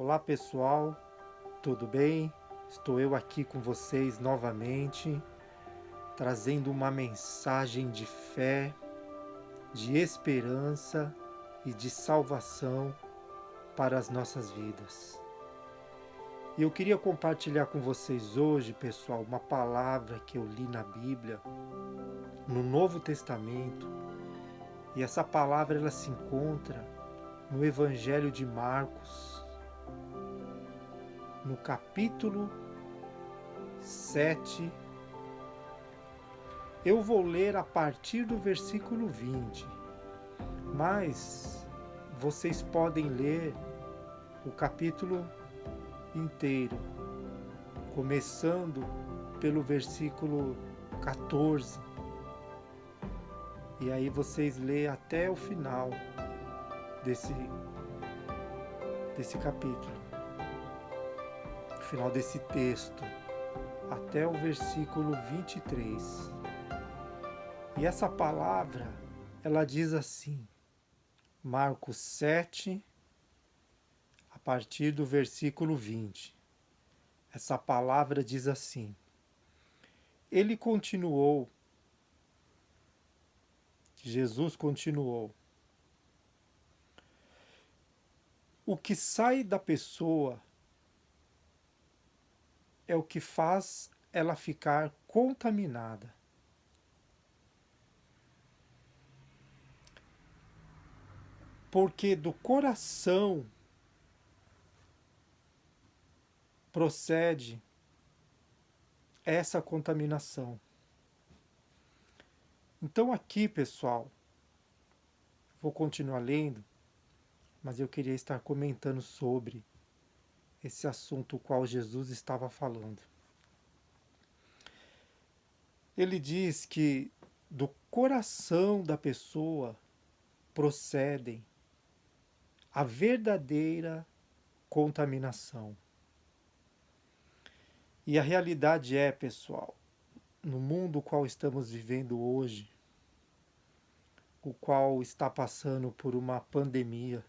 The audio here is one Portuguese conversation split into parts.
Olá pessoal, tudo bem? Estou eu aqui com vocês novamente, trazendo uma mensagem de fé, de esperança e de salvação para as nossas vidas. E eu queria compartilhar com vocês hoje, pessoal, uma palavra que eu li na Bíblia, no Novo Testamento, e essa palavra ela se encontra no Evangelho de Marcos, no capítulo 7. Eu vou ler a partir do versículo 20, mas vocês podem ler o capítulo inteiro, começando pelo versículo 14. E aí vocês lêem até o final desse capítulo, o final desse texto, até o versículo 23. E essa palavra, ela diz assim, Marcos 7, a partir do versículo 20. Essa palavra diz assim: Jesus continuou, o que sai da pessoa é o que faz ela ficar contaminada. Porque do coração procede essa contaminação. Então aqui, pessoal, vou continuar lendo, mas eu queria estar comentando sobre esse assunto o qual Jesus estava falando. Ele diz que do coração da pessoa procedem a verdadeira contaminação. E a realidade é, pessoal, no mundo qual estamos vivendo hoje, o qual está passando por uma pandemia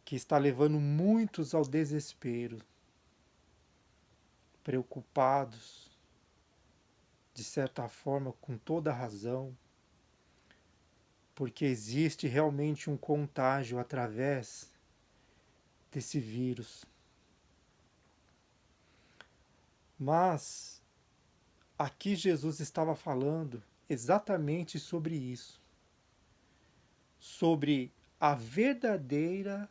que está levando muitos ao desespero, preocupados, de certa forma, com toda razão, porque existe realmente um contágio através desse vírus. Mas aqui Jesus estava falando exatamente sobre isso, sobre a verdadeira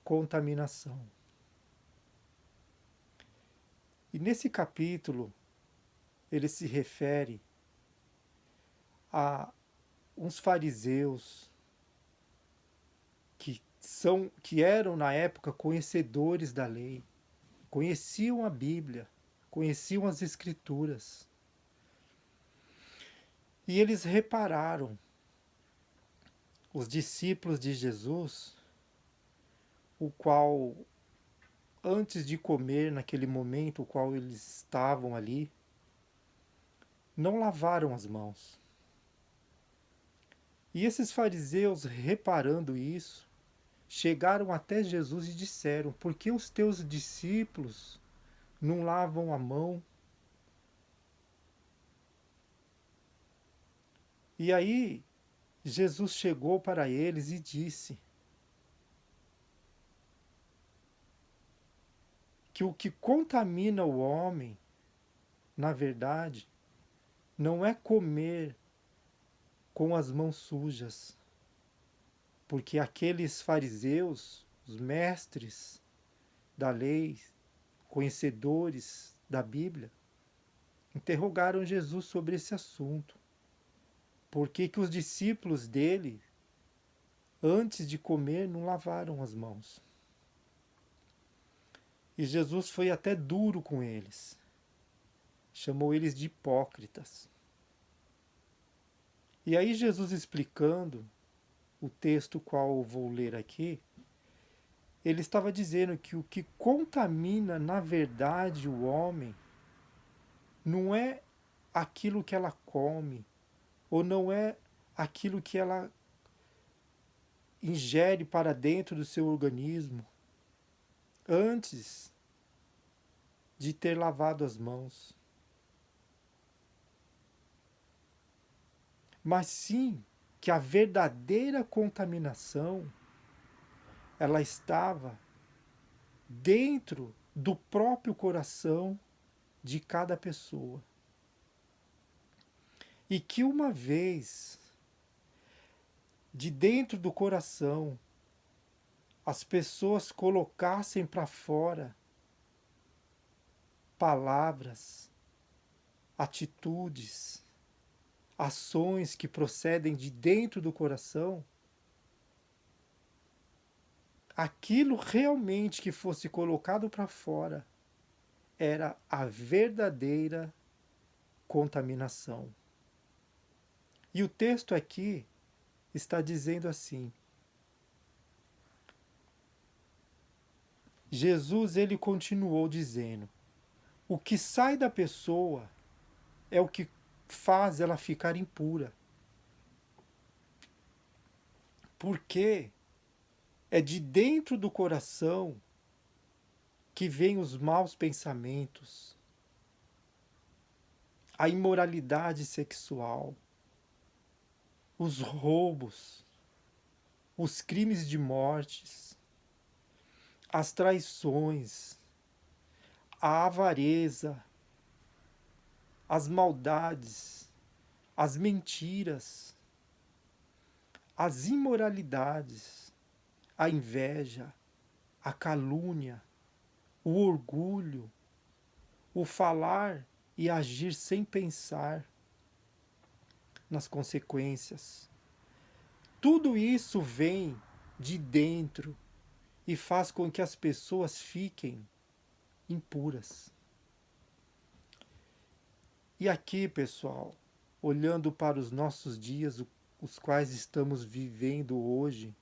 contaminação. E nesse capítulo, ele se refere a uns fariseus que eram na época conhecedores da lei, conheciam a Bíblia, conheciam as Escrituras. E eles repararam, os discípulos de Jesus, o qual, antes de comer, naquele momento o qual eles estavam ali, não lavaram as mãos. E esses fariseus, reparando isso, chegaram até Jesus e disseram: por que os teus discípulos não lavam a mão? E aí Jesus chegou para eles e disse que o que contamina o homem, na verdade, não é comer com as mãos sujas, porque aqueles fariseus, os mestres da lei, conhecedores da Bíblia, interrogaram Jesus sobre esse assunto. Por que os discípulos dele, antes de comer, não lavaram as mãos? E Jesus foi até duro com eles. Chamou eles de hipócritas. E aí Jesus, explicando o texto qual eu vou ler aqui, ele estava dizendo que o que contamina na verdade o homem não é aquilo que ela come, ou não é aquilo que ela ingere para dentro do seu organismo, antes de ter lavado as mãos, mas sim que a verdadeira contaminação ela estava dentro do próprio coração de cada pessoa. E que uma vez de dentro do coração as pessoas colocassem para fora palavras, atitudes, ações que procedem de dentro do coração, aquilo realmente que fosse colocado para fora era a verdadeira contaminação. E o texto aqui está dizendo assim: Jesus ele continuou dizendo: o que sai da pessoa é o que faz ela ficar impura. Porque é de dentro do coração que vêm os maus pensamentos, a imoralidade sexual, os roubos, os crimes de mortes, as traições, a avareza, as maldades, as mentiras, as imoralidades, a inveja, a calúnia, o orgulho, o falar e agir sem pensar nas consequências. Tudo isso vem de dentro e faz com que as pessoas fiquem impuras. E aqui, pessoal, olhando para os nossos dias, os quais estamos vivendo hoje,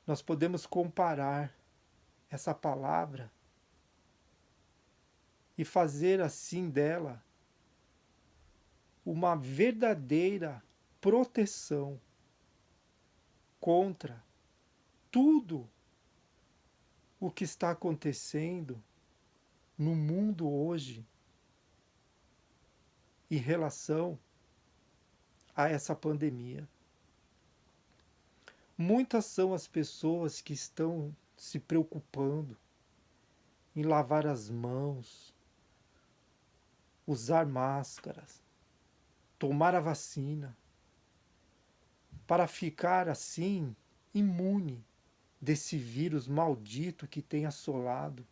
nós podemos comparar essa palavra e fazer assim dela uma verdadeira proteção contra tudo o que está acontecendo no mundo hoje em relação a essa pandemia. Muitas são as pessoas que estão se preocupando em lavar as mãos, usar máscaras, tomar a vacina, para ficar assim imune desse vírus maldito que tem assolado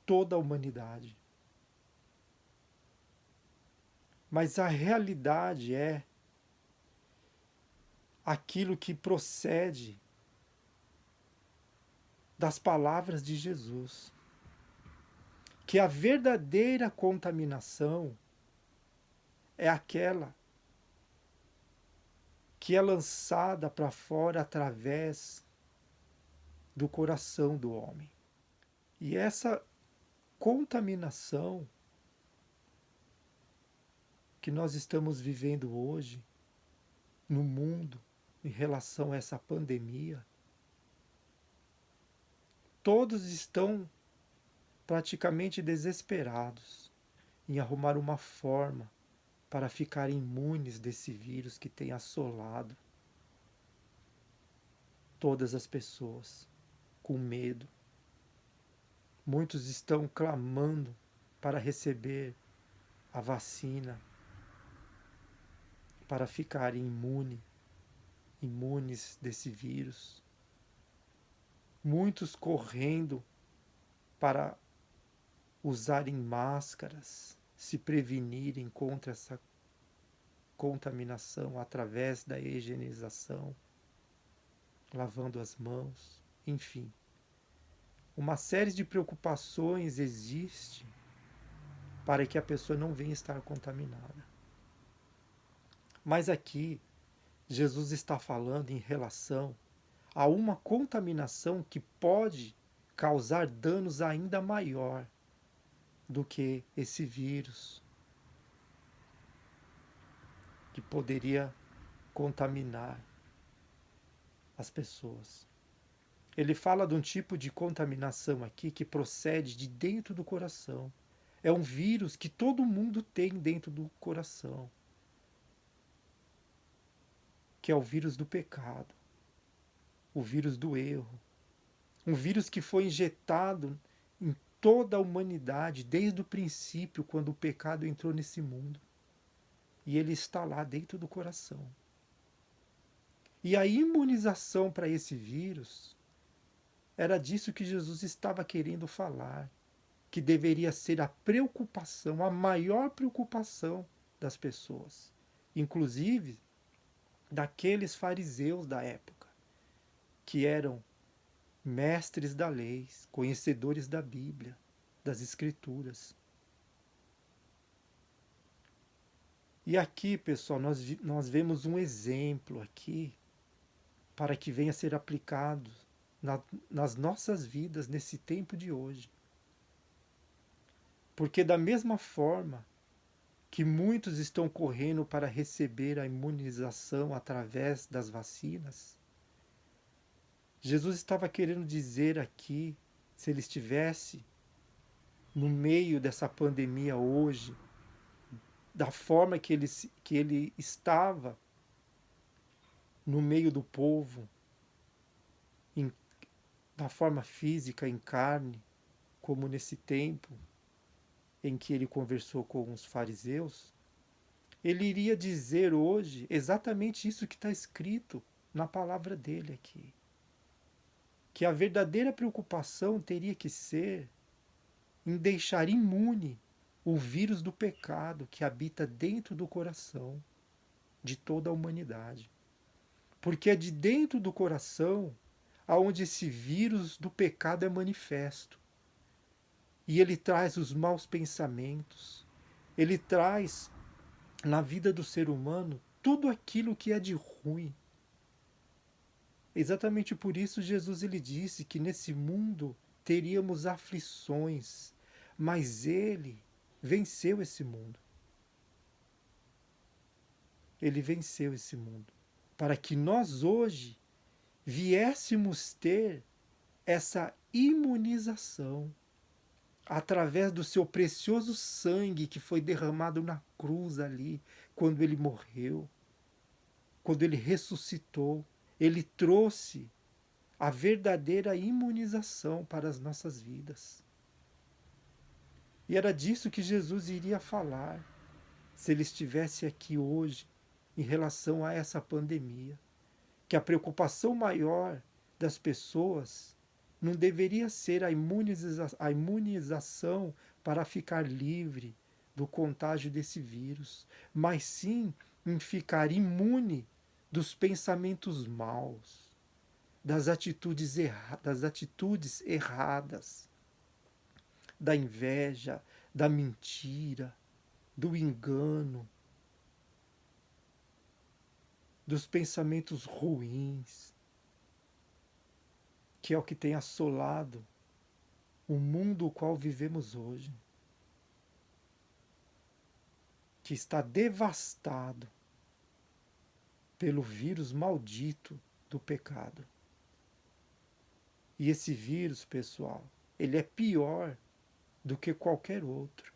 toda a humanidade. Mas a realidade é aquilo que procede das palavras de Jesus, que a verdadeira contaminação é aquela que é lançada para fora através do coração do homem. E essa contaminação que nós estamos vivendo hoje no mundo em relação a essa pandemia, todos estão praticamente desesperados em arrumar uma forma para ficarem imunes desse vírus que tem assolado todas as pessoas, com medo. Muitos estão clamando para receber a vacina, para ficarem imunes desse vírus. Muitos correndo para usarem máscaras, se prevenirem contra essa contaminação através da higienização, lavando as mãos, enfim. Uma série de preocupações existe para que a pessoa não venha estar contaminada. Mas aqui, Jesus está falando em relação a uma contaminação que pode causar danos ainda maior do que esse vírus, que poderia contaminar as pessoas. Ele fala de um tipo de contaminação aqui que procede de dentro do coração. É um vírus que todo mundo tem dentro do coração, que é o vírus do pecado, o vírus do erro. Um vírus que foi injetado em toda a humanidade desde o princípio, quando o pecado entrou nesse mundo. E ele está lá dentro do coração. E a imunização para esse vírus era disso que Jesus estava querendo falar, que deveria ser a preocupação, a maior preocupação das pessoas, inclusive daqueles fariseus da época, que eram mestres da lei, conhecedores da Bíblia, das Escrituras. E aqui, pessoal, nós vemos um exemplo aqui para que venha a ser aplicado nas nossas vidas nesse tempo de hoje. Porque da mesma forma que muitos estão correndo para receber a imunização através das vacinas, Jesus estava querendo dizer aqui, se ele estivesse no meio dessa pandemia hoje, da forma que ele estava no meio do povo, da forma física, em carne, como nesse tempo em que ele conversou com os fariseus, ele iria dizer hoje exatamente isso que está escrito na palavra dele aqui. Que a verdadeira preocupação teria que ser em deixar imune o vírus do pecado que habita dentro do coração de toda a humanidade. Porque é de dentro do coração aonde esse vírus do pecado é manifesto. E ele traz os maus pensamentos, ele traz na vida do ser humano tudo aquilo que é de ruim. Exatamente por isso Jesus ele disse que nesse mundo teríamos aflições, mas ele venceu esse mundo. Ele venceu esse mundo para que nós hoje viéssemos ter essa imunização através do seu precioso sangue que foi derramado na cruz ali, quando ele morreu, quando ele ressuscitou. Ele trouxe a verdadeira imunização para as nossas vidas. E era disso que Jesus iria falar se ele estivesse aqui hoje em relação a essa pandemia. Que a preocupação maior das pessoas não deveria ser a imunização para ficar livre do contágio desse vírus, mas sim em ficar imune dos pensamentos maus, das atitudes erradas, da inveja, da mentira, do engano, dos pensamentos ruins, que é o que tem assolado o mundo o qual vivemos hoje, que está devastado pelo vírus maldito do pecado. E esse vírus, pessoal, ele é pior do que qualquer outro.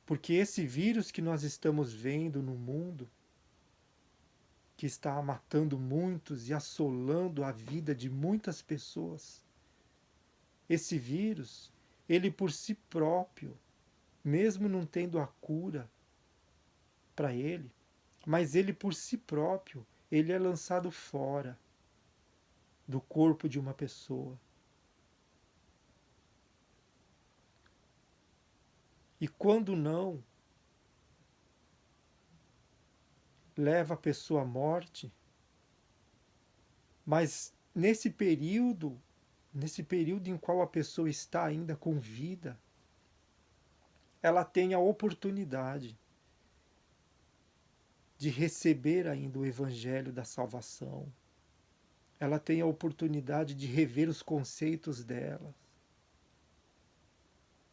Porque esse vírus que nós estamos vendo no mundo, que está matando muitos e assolando a vida de muitas pessoas, esse vírus, ele por si próprio, mesmo não tendo a cura para ele, mas ele por si próprio, ele é lançado fora do corpo de uma pessoa. E quando não, leva a pessoa à morte, mas nesse período em qual a pessoa está ainda com vida, ela tem a oportunidade de receber ainda o evangelho da salvação. Ela tem a oportunidade de rever os conceitos dela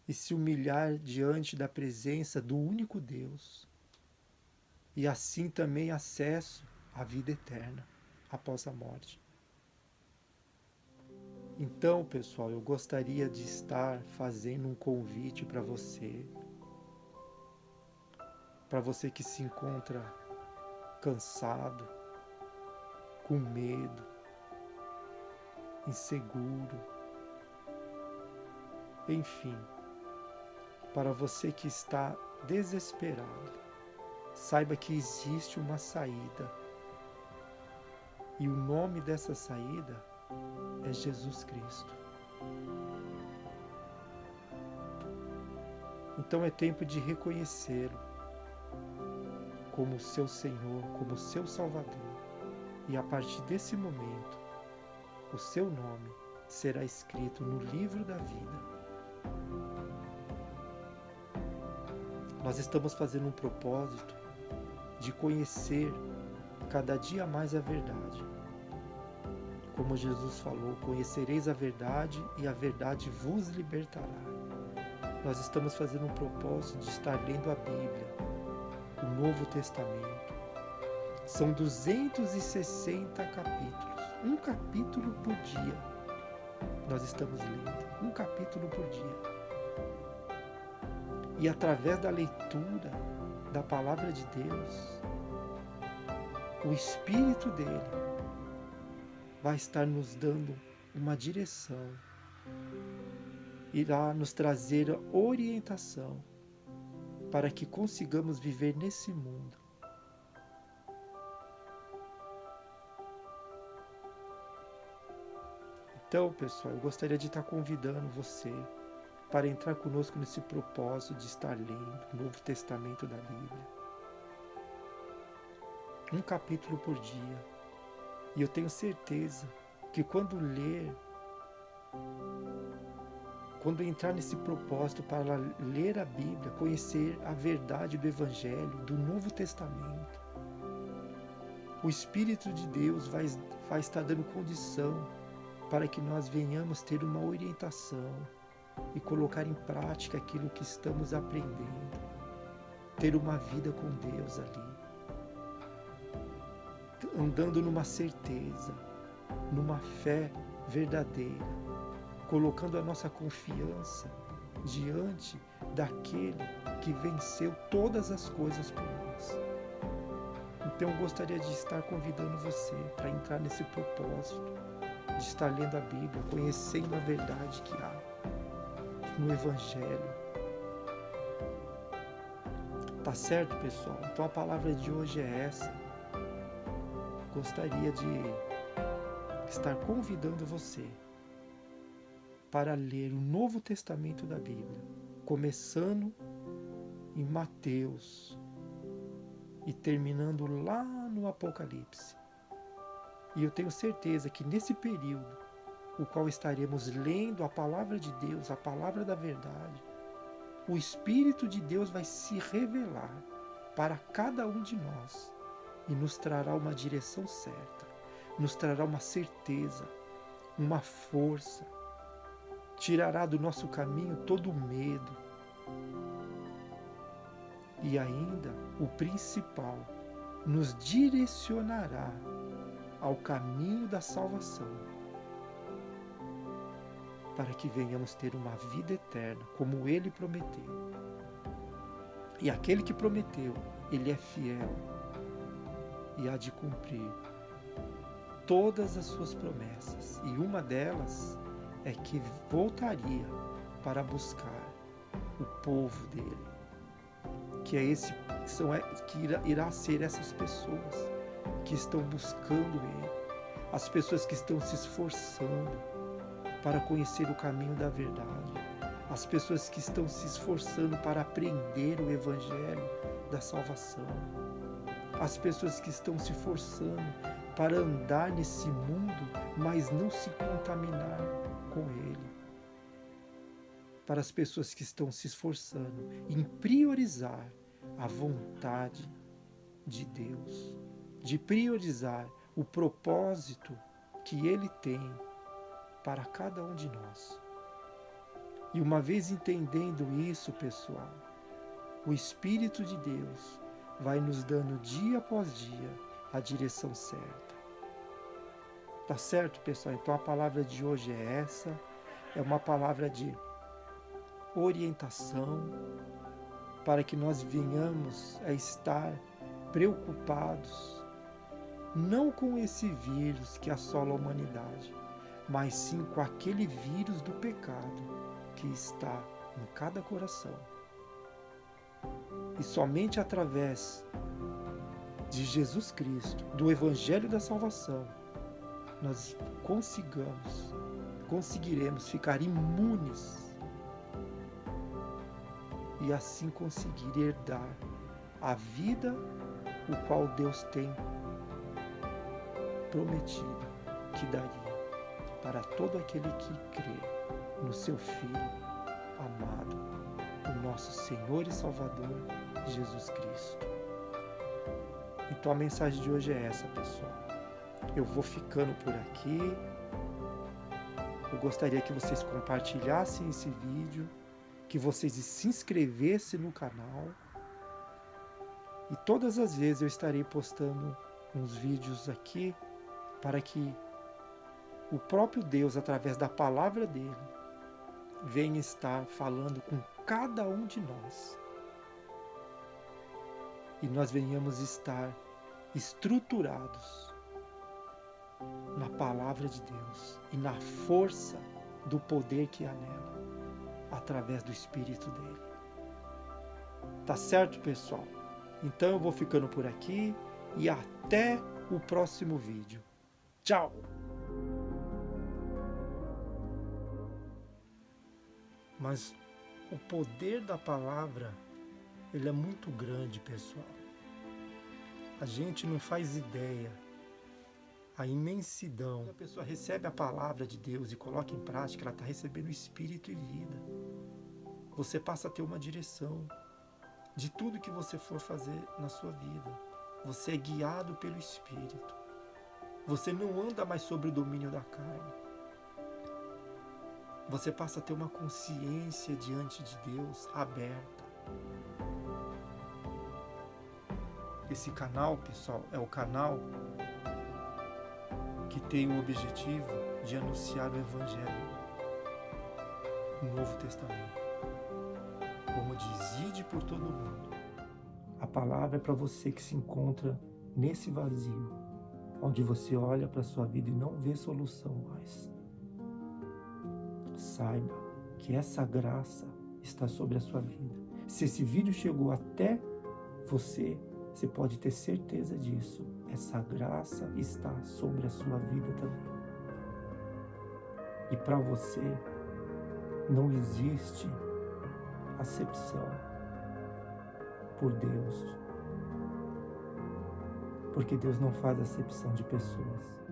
e se humilhar diante da presença do único Deus. E assim também acesso à vida eterna após a morte. Então, pessoal, eu gostaria de estar fazendo um convite para você que se encontra cansado, com medo, inseguro, enfim, para você que está desesperado, saiba que existe uma saída. E o nome dessa saída é Jesus Cristo. Então é tempo de reconhecê-lo como seu Senhor, como seu Salvador. E a partir desse momento, o seu nome será escrito no livro da vida. Nós estamos fazendo um propósito de conhecer cada dia mais a verdade. Como Jesus falou, conhecereis a verdade e a verdade vos libertará. Nós estamos fazendo um propósito de estar lendo a Bíblia, o Novo Testamento. São 260 capítulos, um capítulo por dia. Nós estamos lendo, um capítulo por dia. E através da leitura da Palavra de Deus, o Espírito dele vai estar nos dando uma direção, irá nos trazer orientação para que consigamos viver nesse mundo. Então, pessoal, eu gostaria de estar convidando você para entrar conosco nesse propósito de estar lendo o Novo Testamento da Bíblia. Um capítulo por dia. E eu tenho certeza que quando entrar nesse propósito para ler a Bíblia, conhecer a verdade do Evangelho, do Novo Testamento, o Espírito de Deus vai estar dando condição para que nós venhamos ter uma orientação e colocar em prática aquilo que estamos aprendendo, ter uma vida com Deus ali, andando numa certeza, numa fé verdadeira, colocando a nossa confiança diante daquele que venceu todas as coisas por nós. Então eu gostaria de estar convidando você para entrar nesse propósito, de estar lendo a Bíblia, conhecendo a verdade que há no Evangelho. Tá certo, pessoal? Então a palavra de hoje é essa. Gostaria de estar convidando você para ler o Novo Testamento da Bíblia, começando em Mateus e terminando lá no Apocalipse. E eu tenho certeza que nesse período, o qual estaremos lendo a palavra de Deus, a palavra da verdade, o Espírito de Deus vai se revelar para cada um de nós e nos trará uma direção certa, nos trará uma certeza, uma força, tirará do nosso caminho todo o medo. E ainda, o principal, nos direcionará ao caminho da salvação, para que venhamos ter uma vida eterna, como Ele prometeu. E aquele que prometeu, Ele é fiel e há de cumprir todas as suas promessas. E uma delas é que voltaria para buscar o povo dele, que irá ser essas pessoas que estão buscando Ele, as pessoas que estão se esforçando para conhecer o caminho da verdade, as pessoas que estão se esforçando para aprender o Evangelho da salvação, as pessoas que estão se esforçando para andar nesse mundo, mas não se contaminar com ele, para as pessoas que estão se esforçando em priorizar a vontade de Deus, de priorizar o propósito que Ele tem para cada um de nós. E uma vez entendendo isso, pessoal, o Espírito de Deus vai nos dando dia após dia a direção certa. Tá certo, pessoal? Então a palavra de hoje é essa. É uma palavra de orientação para que nós venhamos a estar preocupados não com esse vírus que assola a humanidade, mas sim com aquele vírus do pecado que está em cada coração. E somente através de Jesus Cristo, do Evangelho da Salvação, nós conseguiremos ficar imunes e assim conseguir herdar a vida o qual Deus tem prometido que daria para todo aquele que crê no seu Filho amado, o nosso Senhor e Salvador, Jesus Cristo. Então a mensagem de hoje é essa, pessoal. Eu vou ficando por aqui. Eu gostaria que vocês compartilhassem esse vídeo, que vocês se inscrevessem no canal. E todas as vezes eu estarei postando uns vídeos aqui para que o próprio Deus, através da palavra dele, venha estar falando com cada um de nós. E nós venhamos estar estruturados na palavra de Deus e na força do poder que há nela, através do Espírito dele. Tá certo, pessoal? Então eu vou ficando por aqui e até o próximo vídeo. Tchau! Mas o poder da palavra, ele é muito grande, pessoal. A gente não faz ideia a imensidão. Quando a pessoa recebe a palavra de Deus e coloca em prática, ela está recebendo espírito e vida. Você passa a ter uma direção de tudo que você for fazer na sua vida. Você é guiado pelo Espírito. Você não anda mais sobre o domínio da carne. Você passa a ter uma consciência diante de Deus aberta. Esse canal, pessoal, é o canal que tem o objetivo de anunciar o Evangelho, o Novo Testamento. Como diz, ide por todo mundo. A palavra é para você que se encontra nesse vazio, onde você olha para a sua vida e não vê solução mais. Saiba que essa graça está sobre a sua vida. Se esse vídeo chegou até você, você pode ter certeza disso. Essa graça está sobre a sua vida também. E para você não existe acepção por Deus, porque Deus não faz acepção de pessoas.